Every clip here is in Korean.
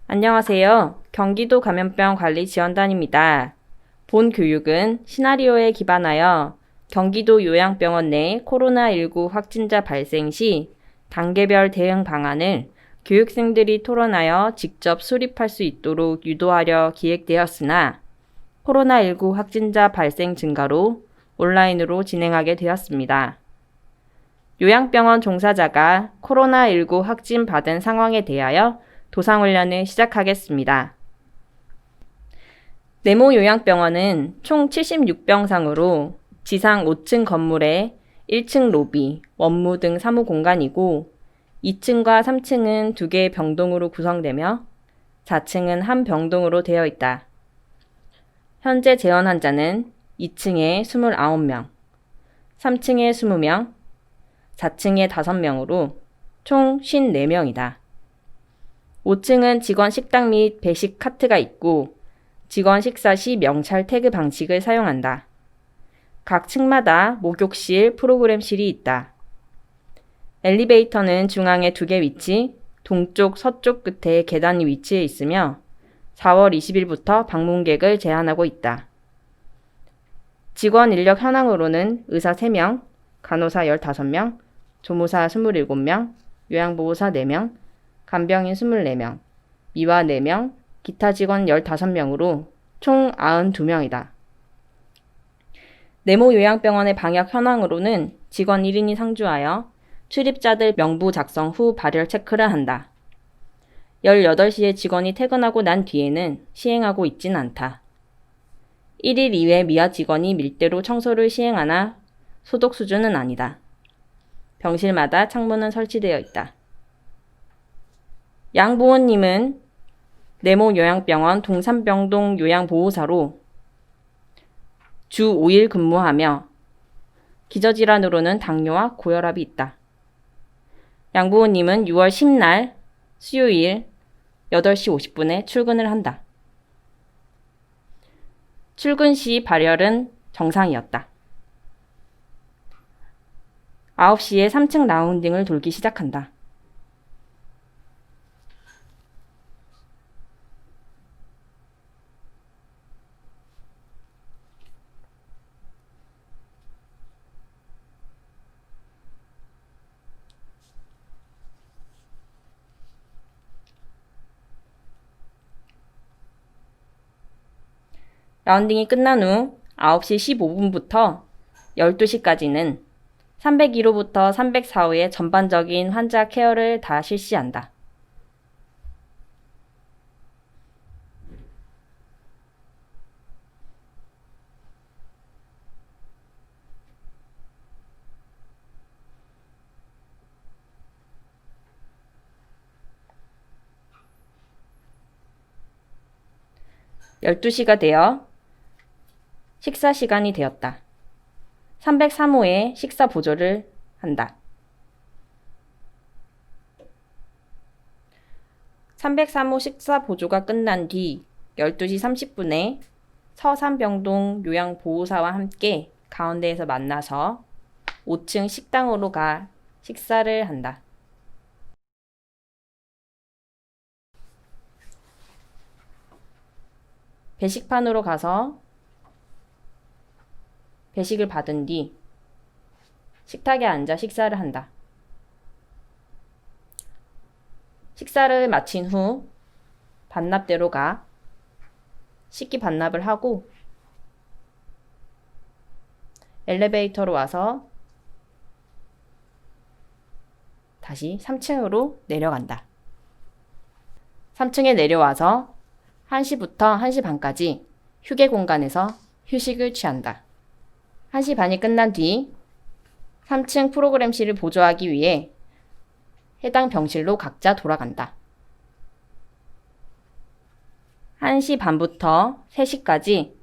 안녕하세요. 경기도 감염병 관리 지원단입니다. 본 교육은 시나리오에 기반하여 경기도 요양병원 내 코로나19 확진자 발생 시 단계별 대응 방안을 교육생들이 토론하여 직접 수립할 수 있도록 유도하려 기획되었으나 코로나19 확진자 발생 증가로 온라인으로 진행하게 되었습니다. 요양병원 종사자가 코로나19 확진받은 상황에 대하여 도상훈련을 시작하겠습니다. 네모 요양병원은 총 76병상으로 지상 5층 건물에 1층 로비, 원무 등 사무 공간이고 2층과 3층은 2개의 병동으로 구성되며 4층은 한 병동으로 되어 있다. 현재 재원 환자는 2층에 29명, 3층에 20명, 4층에 5명으로 총 54명이다. 5층은 직원 식당 및 배식 카트가 있고 직원 식사 시 명찰 태그 방식을 사용한다. 각 층마다 목욕실, 프로그램실이 있다. 엘리베이터는 중앙에 2개 위치, 동쪽, 서쪽 끝에 계단이 위치해 있으며 4월 20일부터 방문객을 제한하고 있다. 직원 인력 현황으로는 의사 3명, 간호사 15명, 조무사 27명, 요양보호사 4명, 간병인 24명, 미화 4명, 기타 직원 15명으로 총 92명이다. 네모 요양병원의 방역 현황으로는 직원 1인이 상주하여 출입자들 명부 작성 후 발열 체크를 한다. 18시에 직원이 퇴근하고 난 뒤에는 시행하고 있진 않다. 1일 이외 미화 직원이 밀대로 청소를 시행하나 소독 수준은 아니다. 병실마다 창문은 설치되어 있다. 양 부모님은 네모 요양병원 동산병동 요양보호사로 주 5일 근무하며 기저질환으로는 당뇨와 고혈압이 있다. 양 부모님은 6월 10날 수요일 8시 50분에 출근을 한다. 출근 시 발열은 정상이었다. 9시에 3층 라운딩을 돌기 시작한다. 라운딩이 끝난 후 9시 15분부터 12시까지는 301호부터 304호의 전반적인 환자 케어를 다 실시한다. (12시가) 되어 식사 시간이 되었다. 303호에 식사 보조를 한다. 303호 식사 보조가 끝난 뒤 12시 30분에 서산병동 요양보호사와 함께 가운데에서 만나서 5층 식당으로 가 식사를 한다. 배식판으로 가서 배식을 받은 뒤 식탁에 앉아 식사를 한다. 식사를 마친 후 반납대로 가 식기 반납을 하고 엘리베이터로 와서 다시 3층으로 내려간다. 3층에 내려와서 1시부터 1시 반까지 휴게 공간에서 휴식을 취한다. 1시 반이 끝난 뒤 3층 프로그램실을 보조하기 위해 해당 병실로 각자 돌아간다. 1시 반부터 3시까지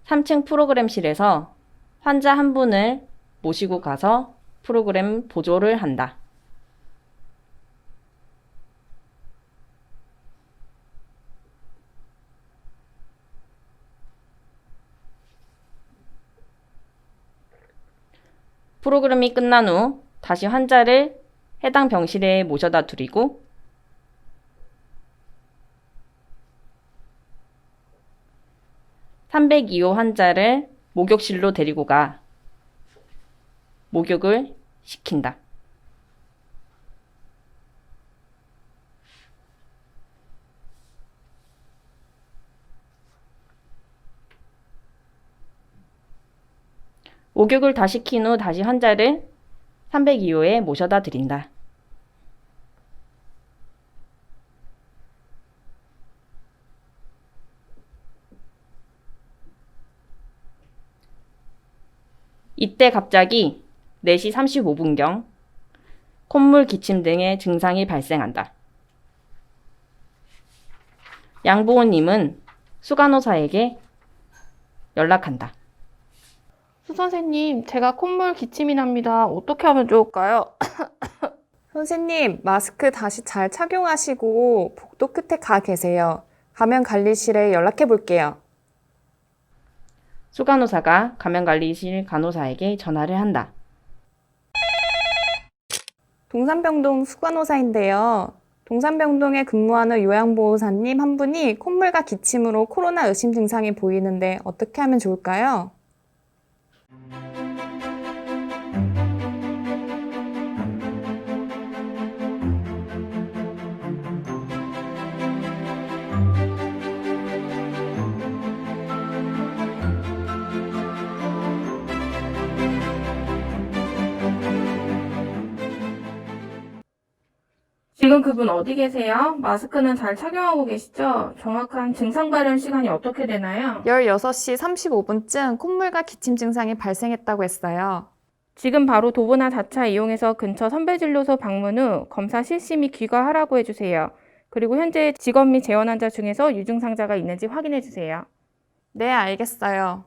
3층 프로그램실에서 환자 한 분을 모시고 가서 프로그램 보조를 한다. 프로그램이 끝난 후 다시 환자를 해당 병실에 모셔다 드리고 302호 환자를 목욕실로 데리고 가 목욕을 시킨다. 목욕을 다 시킨 후 다시 환자를 302호에 모셔다 드린다. 이때 갑자기 4시 35분경 콧물, 기침 등의 증상이 발생한다. 양보호님은 수간호사에게 연락한다. 수 선생님, 제가 콧물 기침이 납니다. 어떻게 하면 좋을까요? 선생님, 마스크 다시 잘 착용하시고 복도 끝에 가 계세요. 감염관리실에 연락해 볼게요. 수간호사가 감염관리실 간호사에게 전화를 한다. 동산병동 수간호사인데요. 동산병동에 근무하는 요양보호사님 한 분이 콧물과 기침으로 코로나 의심 증상이 보이는데 어떻게 하면 좋을까요? 지금 그분 어디 계세요? 마스크는 잘 착용하고 계시죠? 정확한 증상 발현 시간이 어떻게 되나요? 16시 35분쯤 콧물과 기침 증상이 발생했다고 했어요. 지금 바로 도보나 자차 이용해서 근처 선별진료소 방문 후 검사 실시 및 귀가하라고 해주세요. 그리고 현재 직원 및 재원 환자 중에서 유증상자가 있는지 확인해주세요. 네, 알겠어요.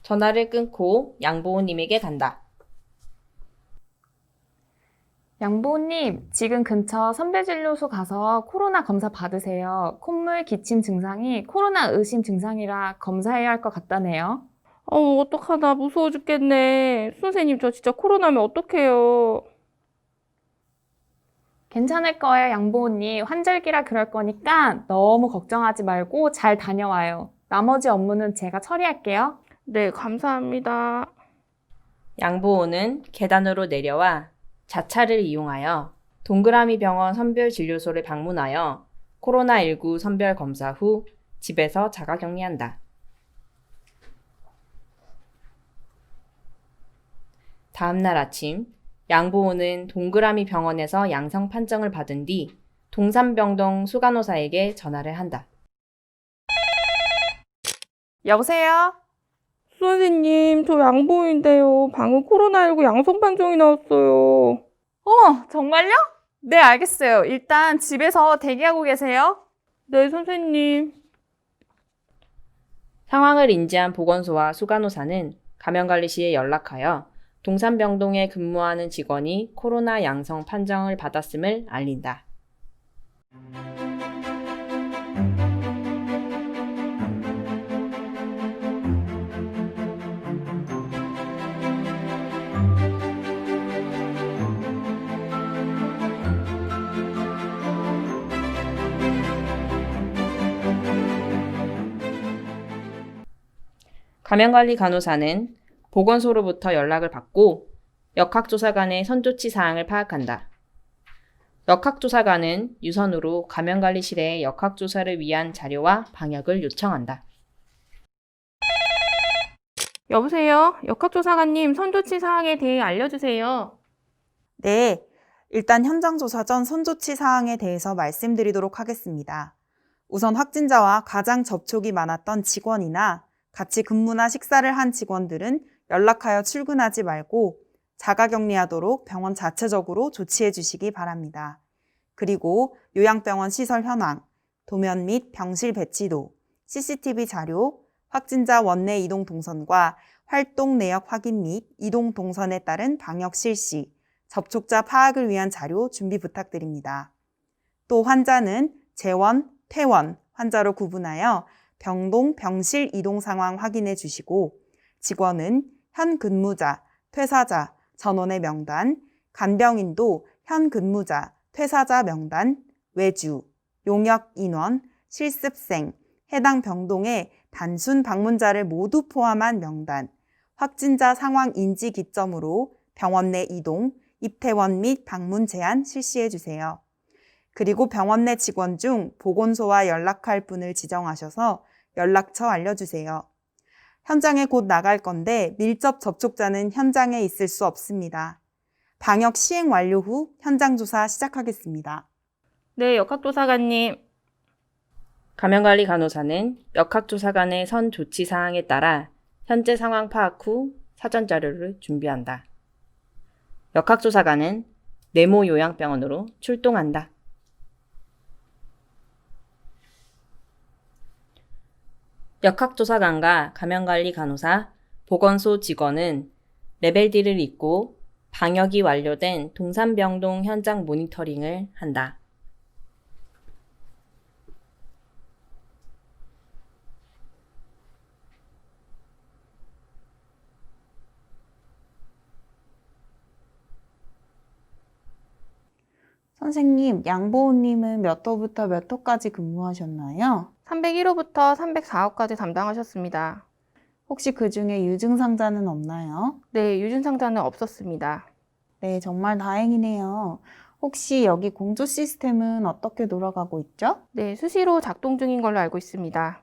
전화를 끊고 양보호님에게 간다. 양보호님, 지금 근처 선별진료소 가서 코로나 검사 받으세요. 콧물, 기침 증상이 코로나 의심 증상이라 검사해야 할 것 같다네요. 어떡하나 무서워 죽겠네. 선생님, 저 진짜 코로나면 어떡해요. 괜찮을 거예요, 양보호님. 환절기라 그럴 거니까 너무 걱정하지 말고 잘 다녀와요. 나머지 업무는 제가 처리할게요. 네, 감사합니다. 양보호는 계단으로 내려와 자차를 이용하여 동그라미 병원 선별진료소를 방문하여 코로나19 선별 검사 후 집에서 자가격리한다. 다음날 아침, 양보호는 동그라미 병원에서 양성 판정을 받은 뒤 동산병동 수간호사에게 전화를 한다. 여보세요? 선생님, 저 양보인데요. 방금 코로나19 양성 판정이 나왔어요. 정말요? 네, 알겠어요. 일단 집에서 대기하고 계세요. 네, 선생님. 상황을 인지한 보건소와 수간호사는 감염관리실에 연락하여 동산병동에 근무하는 직원이 코로나 양성 판정을 받았음을 알린다. 감염관리 간호사는 보건소로부터 연락을 받고 역학조사관의 선조치 사항을 파악한다. 역학조사관은 유선으로 감염관리실에 역학조사를 위한 자료와 방역을 요청한다. 여보세요? 역학조사관님, 선조치 사항에 대해 알려주세요. 네, 일단 현장 조사 전 선조치 사항에 대해서 말씀드리도록 하겠습니다. 우선 확진자와 가장 접촉이 많았던 직원이나 같이 근무나 식사를 한 직원들은 연락하여 출근하지 말고 자가격리하도록 병원 자체적으로 조치해 주시기 바랍니다. 그리고 요양병원 시설 현황, 도면 및 병실 배치도, CCTV 자료, 확진자 원내 이동 동선과 활동 내역 확인 및 이동 동선에 따른 방역 실시, 접촉자 파악을 위한 자료 준비 부탁드립니다. 또 환자는 재원, 퇴원, 환자로 구분하여 병동, 병실 이동 상황 확인해 주시고 직원은 현 근무자, 퇴사자, 전원의 명단, 간병인도 현 근무자, 퇴사자 명단, 외주, 용역 인원, 실습생, 해당 병동의 단순 방문자를 모두 포함한 명단, 확진자 상황 인지 기점으로 병원 내 이동, 입퇴원 및 방문 제한 실시해 주세요. 그리고 병원 내 직원 중 보건소와 연락할 분을 지정하셔서 연락처 알려주세요. 현장에 곧 나갈 건데 밀접 접촉자는 현장에 있을 수 없습니다. 방역 시행 완료 후 현장 조사 시작하겠습니다. 네, 역학조사관님. 감염관리 간호사는 역학조사관의 선 조치 사항에 따라 현재 상황 파악 후 사전 자료를 준비한다. 역학조사관은 네모 요양병원으로 출동한다. 역학조사관과 감염관리 간호사, 보건소 직원은 레벨 D를 입고 방역이 완료된 동산병동 현장 모니터링을 한다. 선생님, 양보호님은 몇 호부터 몇 호까지 근무하셨나요? 301호부터 304호까지 담당하셨습니다. 혹시 그 중에 유증상자는 없나요? 네, 유증상자는 없었습니다. 네, 정말 다행이네요. 혹시 여기 공조 시스템은 어떻게 돌아가고 있죠? 네, 수시로 작동 중인 걸로 알고 있습니다.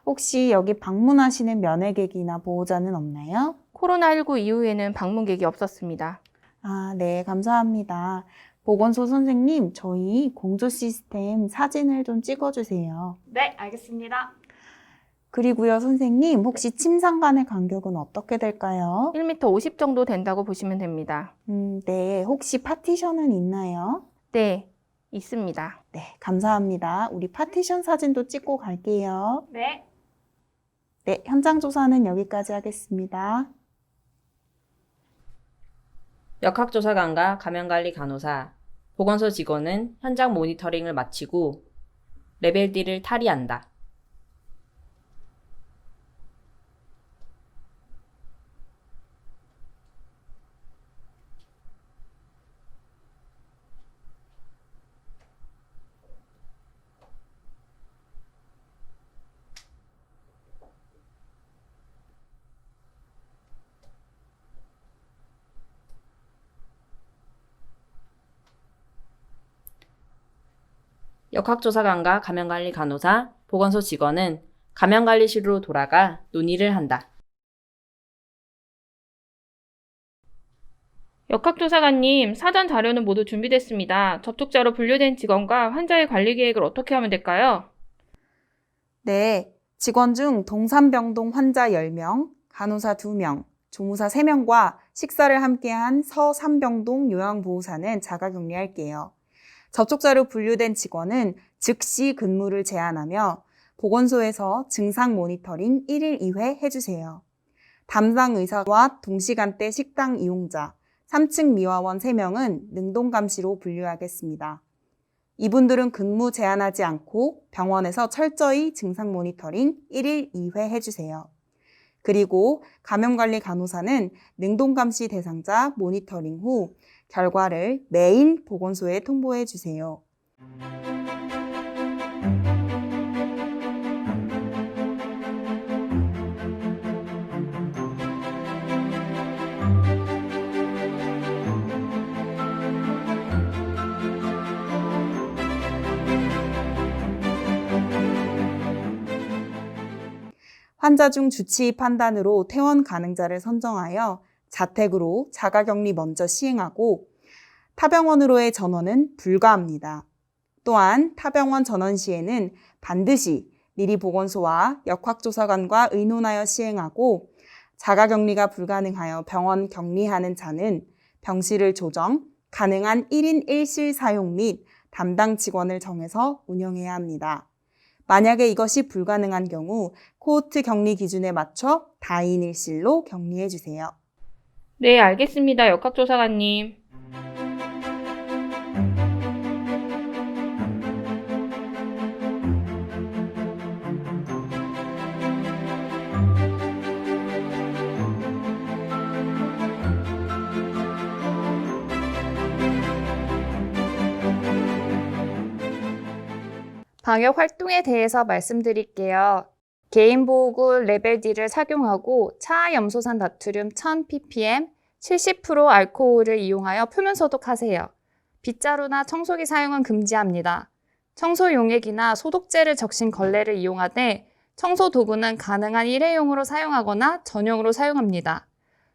혹시 여기 방문하시는 면회객이나 보호자는 없나요? 코로나19 이후에는 방문객이 없었습니다. 아, 네, 감사합니다. 보건소 선생님, 저희 공조 시스템 사진을 좀 찍어주세요. 네, 알겠습니다. 그리고요, 선생님, 혹시 침상 간의 간격은 어떻게 될까요? 1m 50 정도 된다고 보시면 됩니다. 네, 혹시 파티션은 있나요? 네, 있습니다. 네, 감사합니다. 우리 파티션 사진도 찍고 갈게요. 네. 네, 현장 조사는 여기까지 하겠습니다. 역학조사관과 감염관리 간호사, 보건소 직원은 현장 모니터링을 마치고 레벨 D를 탈의한다. 역학조사관과 감염관리 간호사, 보건소 직원은 감염관리실로 돌아가 논의를 한다. 역학조사관님, 사전 자료는 모두 준비됐습니다. 접촉자로 분류된 직원과 환자의 관리 계획을 어떻게 하면 될까요? 네, 직원 중 동산병동 환자 10명, 간호사 2명, 조무사 3명과 식사를 함께한 서산병동 요양보호사는 자가격리할게요. 접촉자로 분류된 직원은 즉시 근무를 제한하며 보건소에서 증상 모니터링 1일 2회 해주세요. 담당 의사와 동시간대 식당 이용자, 3층 미화원 3명은 능동감시로 분류하겠습니다. 이분들은 근무 제한하지 않고 병원에서 철저히 증상 모니터링 1일 2회 해주세요. 그리고 감염관리 간호사는 능동감시 대상자 모니터링 후 결과를 매일 보건소에 통보해 주세요. 환자 중 주치의 판단으로 퇴원 가능자를 선정하여 자택으로 자가격리 먼저 시행하고 타병원으로의 전원은 불가합니다. 또한 타병원 전원 시에는 반드시 미리 보건소와 역학조사관과 의논하여 시행하고 자가격리가 불가능하여 병원 격리하는 자는 병실을 조정, 가능한 1인 1실 사용 및 담당 직원을 정해서 운영해야 합니다. 만약에 이것이 불가능한 경우 코호트 격리 기준에 맞춰 다인 1실로 격리해 주세요. 네, 알겠습니다. 역학조사관님. 방역 활동에 대해서 말씀드릴게요. 개인보호구 레벨 D를 착용하고 차염소산 나트륨 1000ppm 70% 알코올을 이용하여 표면 소독하세요. 빗자루나 청소기 사용은 금지합니다. 청소 용액이나 소독제를 적신 걸레를 이용하되 청소 도구는 가능한 일회용으로 사용하거나 전용으로 사용합니다.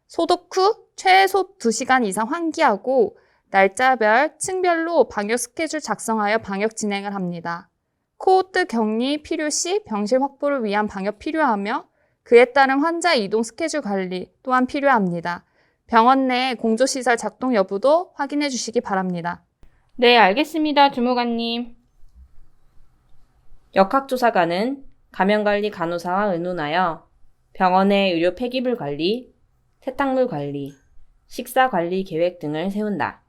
소독 후 최소 2시간 이상 환기하고 날짜별, 층별로 방역 스케줄 작성하여 방역 진행을 합니다. 코호트 격리 필요시 병실 확보를 위한 방역 필요하며 그에 따른 환자 이동 스케줄 관리 또한 필요합니다. 병원 내 공조시설 작동 여부도 확인해 주시기 바랍니다. 네, 알겠습니다, 주무관님. 역학조사관은 감염관리 간호사와 의논하여 병원의 의료 폐기물 관리, 세탁물 관리, 식사 관리 계획 등을 세운다.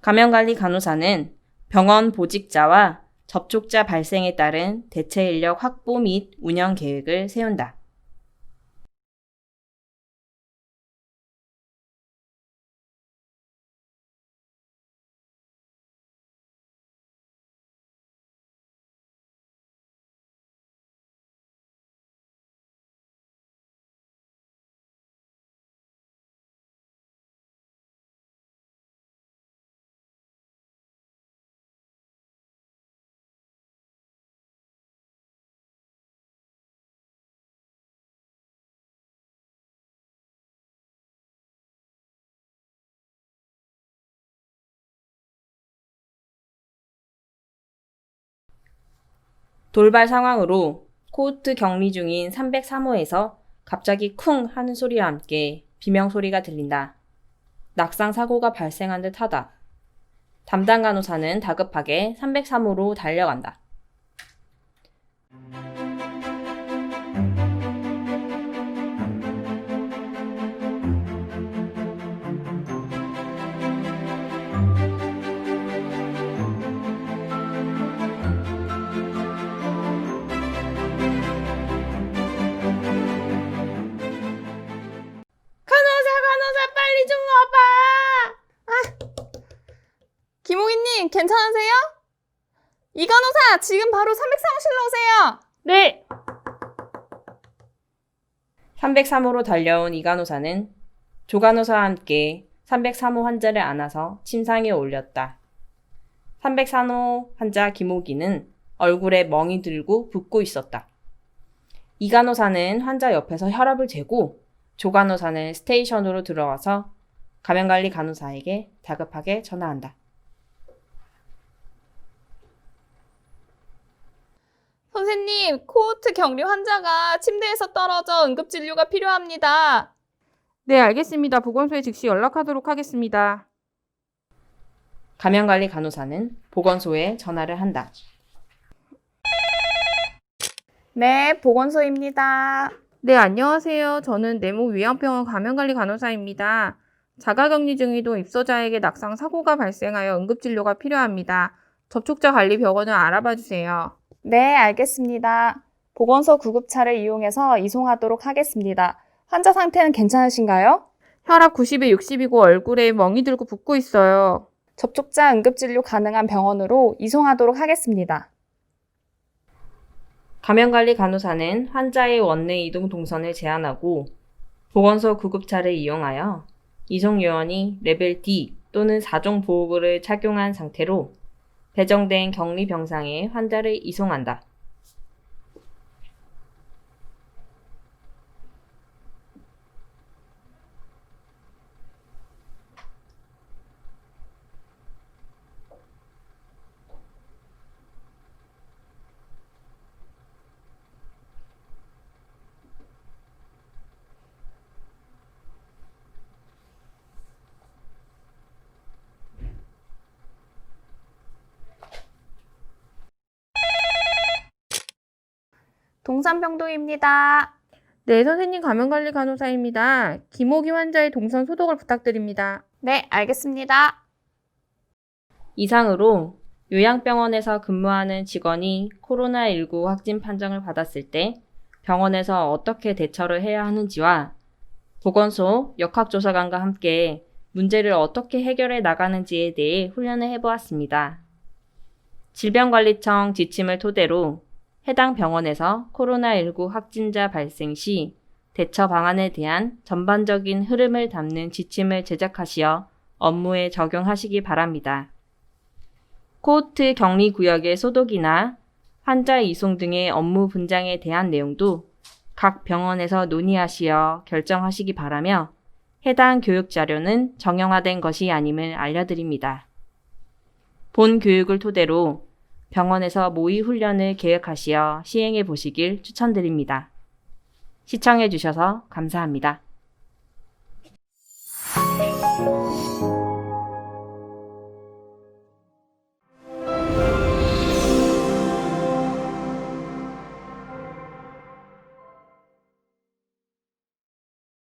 감염관리 간호사는 병원 보직자와 접촉자 발생에 따른 대체 인력 확보 및 운영 계획을 세운다. 돌발 상황으로 코호트 격리 중인 303호에서 갑자기 쿵 하는 소리와 함께 비명소리가 들린다. 낙상 사고가 발생한 듯 하다. 담당 간호사는 다급하게 303호로 달려간다. 간호사 빨리 좀 와봐! 김호기님, 괜찮으세요? 이 간호사, 지금 바로 303호실로 오세요! 네, 303호로 달려온 이 간호사는 조 간호사와 함께 303호 환자를 안아서 침상에 올렸다. 303호 환자 김호기는 얼굴에 멍이 들고 붓고 있었다. 이 간호사는 환자 옆에서 혈압을 재고 조 간호사는 스테이션으로 들어와서 감염관리 간호사에게 다급하게 전화한다. 선생님, 코호트 격리 환자가 침대에서 떨어져 응급진료가 필요합니다. 네, 알겠습니다. 보건소에 즉시 연락하도록 하겠습니다. 감염관리 간호사는 보건소에 전화를 한다. 네, 보건소입니다. 네, 안녕하세요. 저는 내목위양병원 감염관리 간호사입니다. 자가격리 중이도 입소자에게 낙상 사고가 발생하여 응급진료가 필요합니다. 접촉자 관리 병원을 알아봐 주세요. 네, 알겠습니다. 보건소 구급차를 이용해서 이송하도록 하겠습니다. 환자 상태는 괜찮으신가요? 혈압 90에 60이고 얼굴에 멍이 들고 붓고 있어요. 접촉자 응급진료 가능한 병원으로 이송하도록 하겠습니다. 감염관리 간호사는 환자의 원내 이동 동선을 제한하고 보건소 구급차를 이용하여 이송 요원이 레벨 D 또는 4종 보호구를 착용한 상태로 배정된 격리 병상에 환자를 이송한다. 동산병동입니다. 네, 선생님 감염관리 간호사입니다. 김호기 환자의 동선 소독을 부탁드립니다. 네, 알겠습니다. 이상으로 요양병원에서 근무하는 직원이 코로나19 확진 판정을 받았을 때 병원에서 어떻게 대처를 해야 하는지와 보건소 역학조사관과 함께 문제를 어떻게 해결해 나가는지에 대해 훈련을 해보았습니다. 질병관리청 지침을 토대로 해당 병원에서 코로나19 확진자 발생 시 대처 방안에 대한 전반적인 흐름을 담는 지침을 제작하시어 업무에 적용하시기 바랍니다. 코호트 격리구역의 소독이나 환자 이송 등의 업무 분장에 대한 내용도 각 병원에서 논의하시어 결정하시기 바라며 해당 교육 자료는 정형화된 것이 아님을 알려드립니다. 본 교육을 토대로 병원에서 모의 훈련을 계획하시어 시행해 보시길 추천드립니다. 시청해 주셔서 감사합니다.